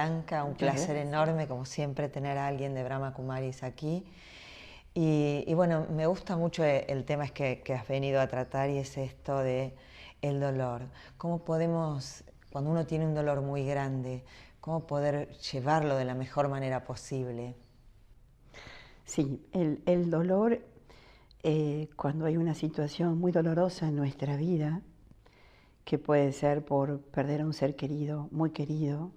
Blanca, un Muchas placer gracias. enorme, como siempre, tener a alguien de Brahma Kumaris aquí. Y bueno, me gusta mucho el tema que has venido a tratar y es esto de el dolor. ¿Cómo podemos, cuando uno tiene un dolor muy grande, cómo poder llevarlo de la mejor manera posible? Sí, el dolor, cuando hay una situación muy dolorosa en nuestra vida, que puede ser por perder a un ser querido, muy querido,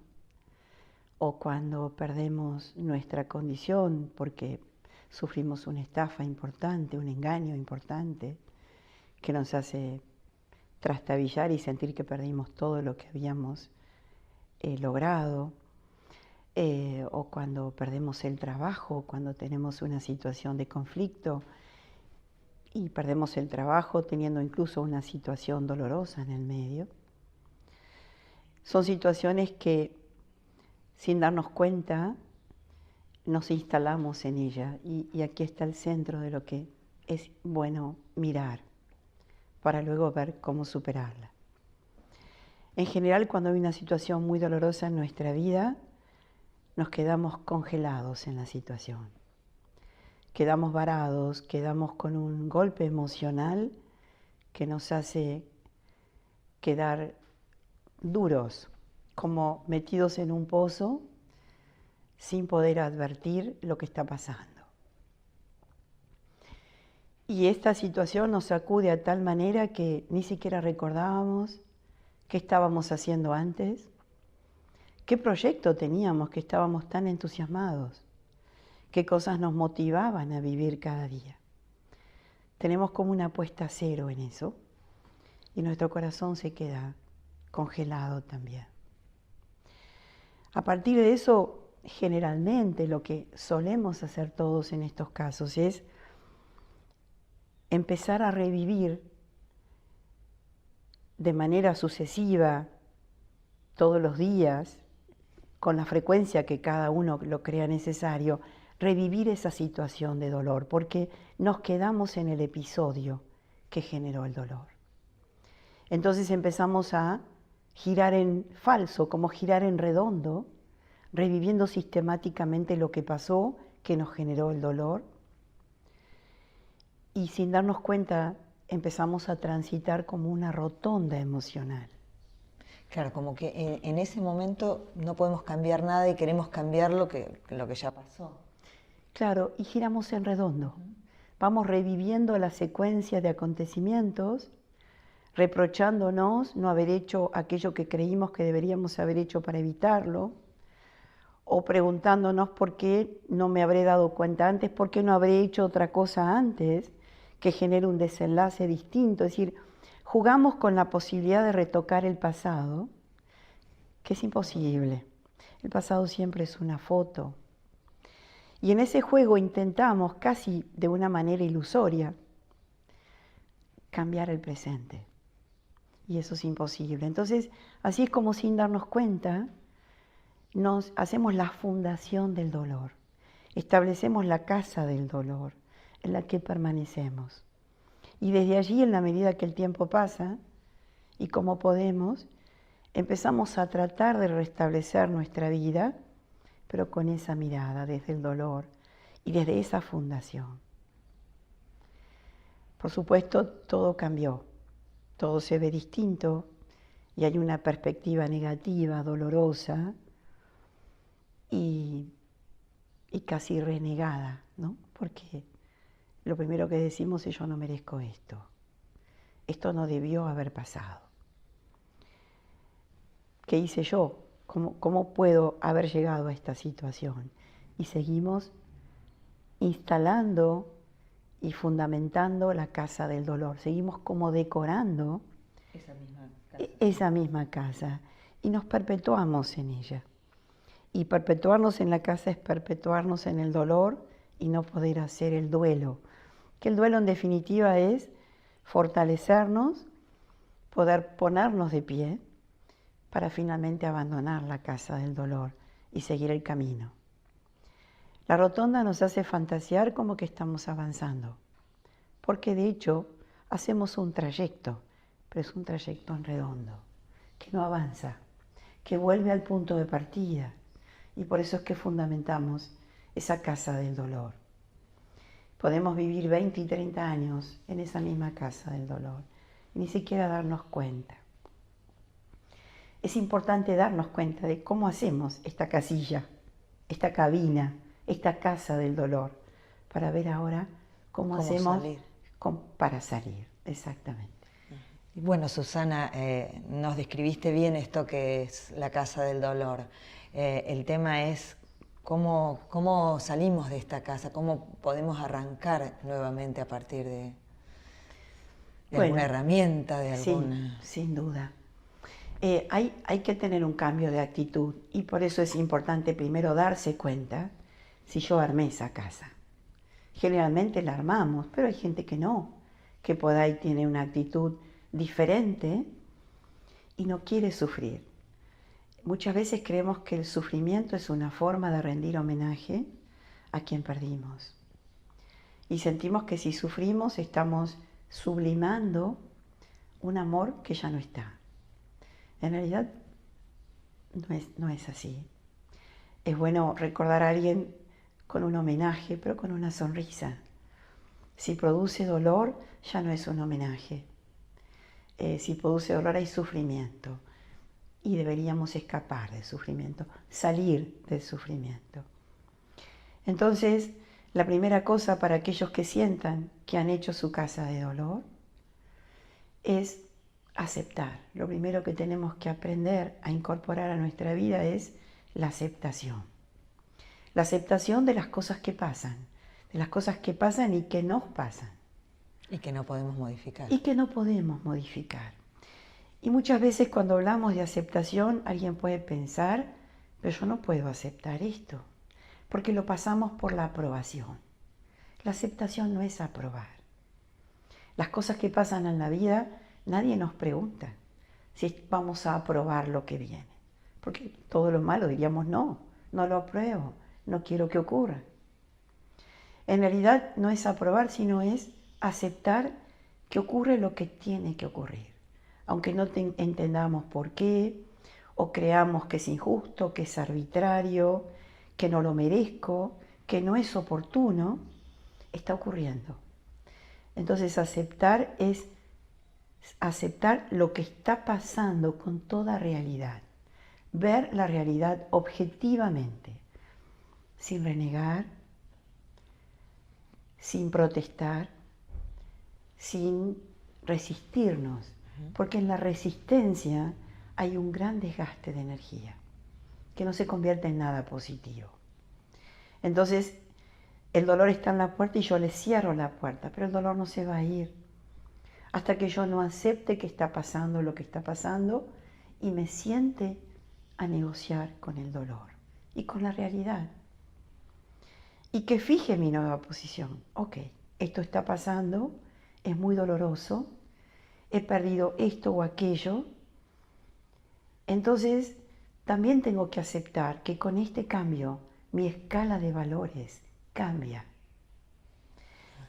o cuando perdemos nuestra condición porque sufrimos una estafa importante, un engaño importante, que nos hace trastabillar y sentir que perdimos todo lo que habíamos logrado, o cuando perdemos el trabajo, cuando tenemos una situación de conflicto y perdemos el trabajo teniendo incluso una situación dolorosa en el medio. Son situaciones que, sin darnos cuenta, nos instalamos en ella y aquí está el centro de lo que es bueno mirar para luego ver cómo superarla. En general, cuando hay una situación muy dolorosa en nuestra vida, nos quedamos congelados en la situación. Quedamos varados, quedamos con un golpe emocional que nos hace quedar duros, como metidos en un pozo sin poder advertir lo que está pasando. Y esta situación nos sacude a tal manera que ni siquiera recordábamos qué estábamos haciendo antes, qué proyecto teníamos que estábamos tan entusiasmados, qué cosas nos motivaban a vivir cada día. Tenemos como una puesta a cero en eso y nuestro corazón se queda congelado también. A partir de eso, generalmente lo que solemos hacer todos en estos casos es empezar a revivir de manera sucesiva todos los días, con la frecuencia que cada uno lo crea necesario, revivir esa situación de dolor, porque nos quedamos en el episodio que generó el dolor. Entonces empezamos a girar en falso, como girar en redondo, reviviendo sistemáticamente lo que pasó, que nos generó el dolor, y sin darnos cuenta empezamos a transitar como una rotonda emocional. Claro, como que en ese momento no podemos cambiar nada y queremos cambiar lo que ya pasó. Claro, y giramos en redondo. Vamos reviviendo la secuencia de acontecimientos, reprochándonos no haber hecho aquello que creímos que deberíamos haber hecho para evitarlo, o preguntándonos por qué no me habré dado cuenta antes, por qué no habré hecho otra cosa antes que genere un desenlace distinto. Es decir, jugamos con la posibilidad de retocar el pasado, que es imposible. El pasado siempre es una foto. Y en ese juego intentamos, casi de una manera ilusoria, cambiar el presente. Y eso es imposible. Entonces, así es como sin darnos cuenta, nos hacemos la fundación del dolor. Establecemos la casa del dolor en la que permanecemos. Y desde allí, en la medida que el tiempo pasa, y como podemos, empezamos a tratar de restablecer nuestra vida, pero con esa mirada, desde el dolor y desde esa fundación. Por supuesto, todo cambió, todo se ve distinto y hay una perspectiva negativa, dolorosa y casi renegada, ¿no? Porque lo primero que decimos es yo no merezco esto, esto no debió haber pasado. ¿Qué hice yo? ¿Cómo puedo haber llegado a esta situación? Y seguimos instalando y fundamentando la casa del dolor. Seguimos como decorando esa misma casa y nos perpetuamos en ella. Y perpetuarnos en la casa es perpetuarnos en el dolor y no poder hacer el duelo. Que el duelo en definitiva es fortalecernos, poder ponernos de pie para finalmente abandonar la casa del dolor y seguir el camino. La rotonda nos hace fantasear como que estamos avanzando, porque de hecho hacemos un trayecto, pero es un trayecto en redondo, que no avanza, que vuelve al punto de partida, Y por eso es que fundamentamos esa casa del dolor. Podemos vivir 20 y 30 años en esa misma casa del dolor y ni siquiera darnos cuenta. Es importante darnos cuenta de cómo hacemos esta casilla, esta cabina, esta casa del dolor, para ver ahora cómo hacemos salir. Para salir, exactamente. Y bueno, Susana, nos describiste bien esto que es la casa del dolor. El tema es cómo salimos de esta casa, cómo podemos arrancar nuevamente a partir de alguna herramienta, de alguna... Sí, sin duda. Hay que tener un cambio de actitud y por eso es importante primero darse cuenta si yo armé esa casa. Generalmente la armamos, pero hay gente que no, que por ahí tiene una actitud diferente y no quiere sufrir. Muchas veces creemos que el sufrimiento es una forma de rendir homenaje a quien perdimos. Y sentimos que si sufrimos estamos sublimando un amor que ya no está. En realidad no es así. Es bueno recordar a alguien con un homenaje, pero con una sonrisa. Si produce dolor, ya no es un homenaje. Si produce dolor hay sufrimiento. Y deberíamos escapar del sufrimiento, salir del sufrimiento. Entonces, la primera cosa para aquellos que sientan que han hecho su casa de dolor es aceptar. Lo primero que tenemos que aprender a incorporar a nuestra vida es la aceptación. La aceptación de las cosas que pasan y que nos pasan. Y que no podemos modificar. Y que no podemos modificar. Y muchas veces cuando hablamos de aceptación, alguien puede pensar, pero yo no puedo aceptar esto, porque lo pasamos por la aprobación. La aceptación no es aprobar. Las cosas que pasan en la vida, nadie nos pregunta si vamos a aprobar lo que viene. Porque todo lo malo diríamos, no lo apruebo, no quiero que ocurra. En realidad no es aprobar, sino es aceptar que ocurre lo que tiene que ocurrir. Aunque no entendamos por qué, o creamos que es injusto, que es arbitrario, que no lo merezco, que no es oportuno, está ocurriendo. Entonces aceptar es aceptar lo que está pasando con toda realidad, ver la realidad objetivamente, sin renegar, sin protestar, sin resistirnos, porque en la resistencia hay un gran desgaste de energía que no se convierte en nada positivo. Entonces, el dolor está en la puerta y yo le cierro la puerta, pero el dolor no se va a ir hasta que yo no acepte que está pasando lo que está pasando y me siente a negociar con el dolor y con la realidad. Y que fije mi nueva posición. Ok, esto está pasando, es muy doloroso, he perdido esto o aquello. Entonces, también tengo que aceptar que con este cambio mi escala de valores cambia.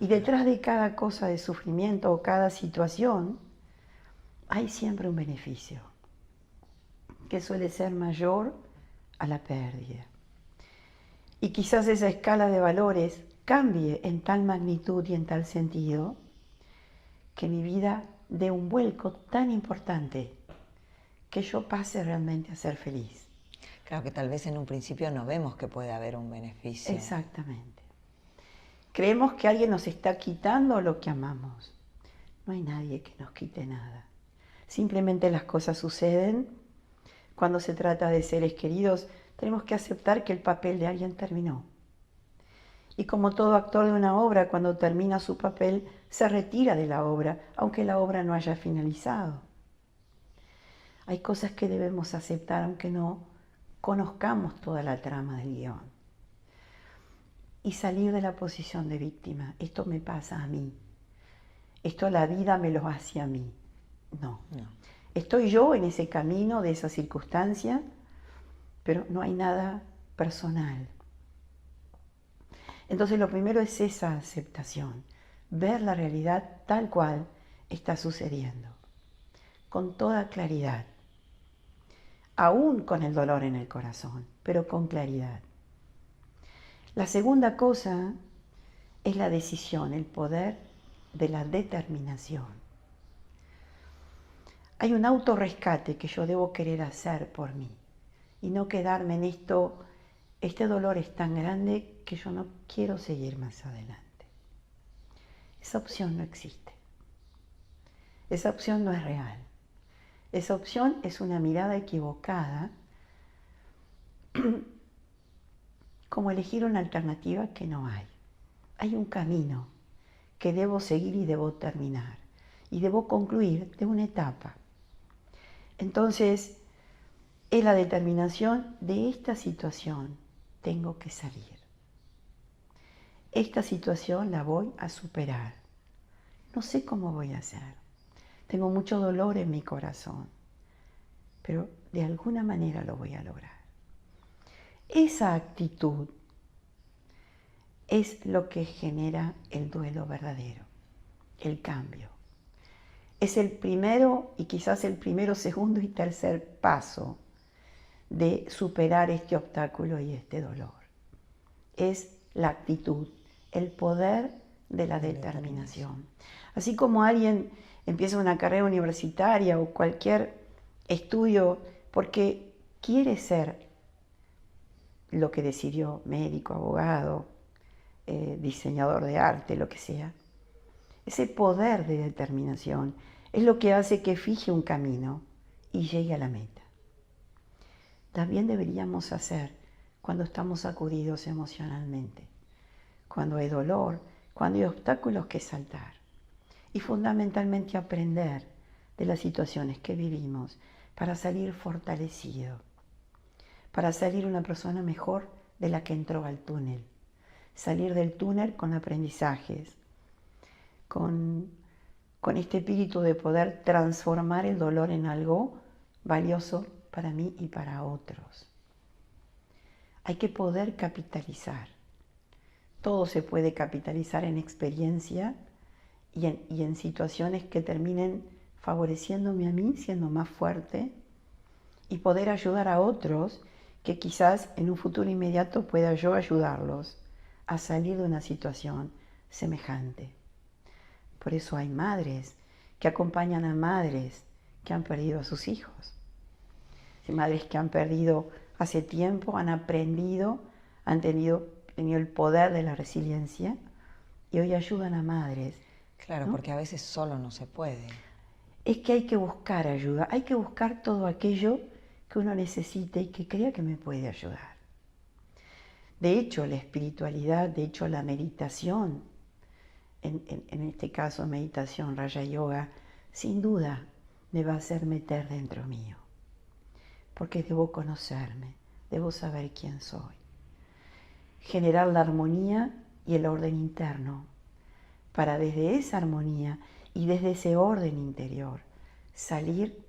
Y detrás de cada cosa de sufrimiento o cada situación, hay siempre un beneficio, que suele ser mayor a la pérdida. Y quizás esa escala de valores cambie en tal magnitud y en tal sentido que mi vida dé un vuelco tan importante que yo pase realmente a ser feliz. Claro que tal vez en un principio no vemos que puede haber un beneficio. Exactamente. Creemos que alguien nos está quitando lo que amamos. No hay nadie que nos quite nada. Simplemente las cosas suceden. Cuando se trata de seres queridos, tenemos que aceptar que el papel de alguien terminó. Y como todo actor de una obra, cuando termina su papel, se retira de la obra, aunque la obra no haya finalizado. Hay cosas que debemos aceptar, aunque no conozcamos toda la trama del guión. Y salir de la posición de víctima. Esto me pasa a mí. Esto la vida me lo hace a mí. No. Estoy yo en ese camino de esa circunstancia, pero no hay nada personal. Entonces lo primero es esa aceptación, ver la realidad tal cual está sucediendo, con toda claridad, aún con el dolor en el corazón, pero con claridad. La segunda cosa es la decisión, el poder de la determinación. Hay un autorrescate que yo debo querer hacer por mí y no quedarme en esto, este dolor es tan grande que yo no quiero seguir más adelante. Esa opción no existe. Esa opción no es real. Esa opción es una mirada equivocada, como elegir una alternativa que no hay. Hay un camino que debo seguir y debo terminar. Y debo concluir de una etapa. Entonces, es la determinación de esta situación. Tengo que salir. Esta situación la voy a superar. No sé cómo voy a hacer. Tengo mucho dolor en mi corazón, pero de alguna manera lo voy a lograr. Esa actitud es lo que genera el duelo verdadero, el cambio. Es el primero y quizás el primero, segundo y tercer paso de superar este obstáculo y este dolor. Es la actitud, el poder de la determinación. Así como alguien empieza una carrera universitaria o cualquier estudio porque quiere ser lo que decidió, médico, abogado, diseñador de arte, lo que sea. Ese poder de determinación es lo que hace que fije un camino y llegue a la meta. También deberíamos hacer cuando estamos sacudidos emocionalmente, cuando hay dolor, cuando hay obstáculos que saltar. Y fundamentalmente aprender de las situaciones que vivimos para salir fortalecido, para salir una persona mejor de la que entró al túnel. Salir del túnel con aprendizajes, con este espíritu de poder transformar el dolor en algo valioso para mí y para otros. Hay que poder capitalizar. Todo se puede capitalizar en experiencia y en situaciones que terminen favoreciéndome a mí, siendo más fuerte, y poder ayudar a otros que quizás en un futuro inmediato pueda yo ayudarlos a salir de una situación semejante. Por eso hay madres que acompañan a madres que han perdido a sus hijos. Madres que han perdido hace tiempo, han aprendido, han tenido el poder de la resiliencia y hoy ayudan a madres. Claro, ¿no? Porque a veces solo no se puede. Es que hay que buscar ayuda, hay que buscar todo aquello que uno necesite y que crea que me puede ayudar. De hecho, la espiritualidad, de hecho, la meditación, en este caso meditación, Raja Yoga, sin duda me va a hacer meter dentro mío. Porque debo conocerme, debo saber quién soy. Generar la armonía y el orden interno, para desde esa armonía y desde ese orden interior salir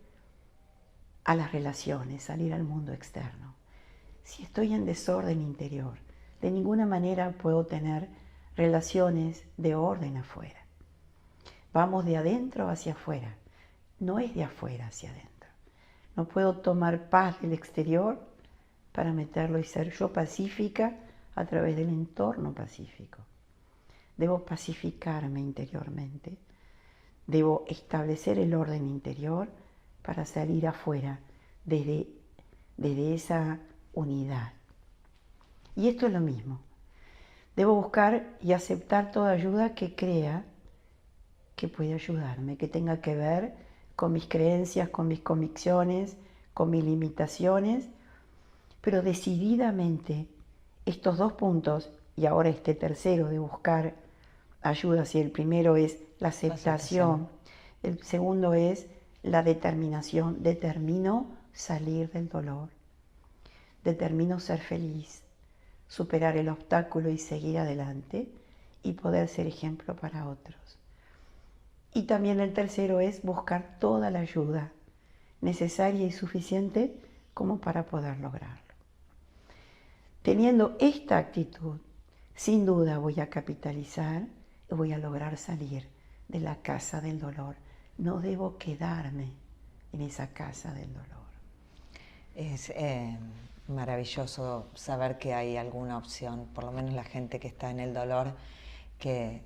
a las relaciones, salir al mundo externo. Si estoy en desorden interior, de ninguna manera puedo tener relaciones de orden afuera. Vamos de adentro hacia afuera, no es de afuera hacia adentro. No puedo tomar paz del exterior para meterlo y ser yo pacífica a través del entorno pacífico. Debo pacificarme interiormente. Debo establecer el orden interior para salir afuera desde esa unidad. Y esto es lo mismo. Debo buscar y aceptar toda ayuda que crea que puede ayudarme, que tenga que ver con mis creencias, con mis convicciones, con mis limitaciones, pero decididamente estos dos puntos, y ahora este tercero de buscar ayuda, si el primero es la aceptación, el segundo es la determinación, determino salir del dolor, determino ser feliz, superar el obstáculo y seguir adelante y poder ser ejemplo para otros. Y también el tercero es buscar toda la ayuda necesaria y suficiente como para poder lograrlo. Teniendo esta actitud, sin duda voy a capitalizar y voy a lograr salir de la casa del dolor. No debo quedarme en esa casa del dolor. maravilloso saber que hay alguna opción, por lo menos la gente que está en el dolor, que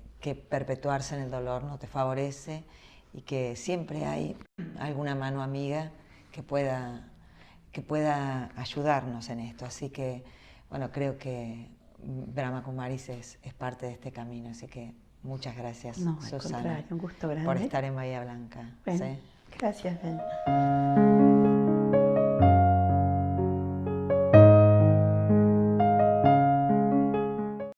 perpetuarse en el dolor no te favorece y que siempre hay alguna mano amiga que pueda ayudarnos en esto. Así que, bueno, creo que Brahma Kumaris es parte de este camino, así que muchas gracias, No, al Susana, contrario, un gusto grande. por estar en Bahía Blanca. Bueno, ¿sí? gracias, Ben.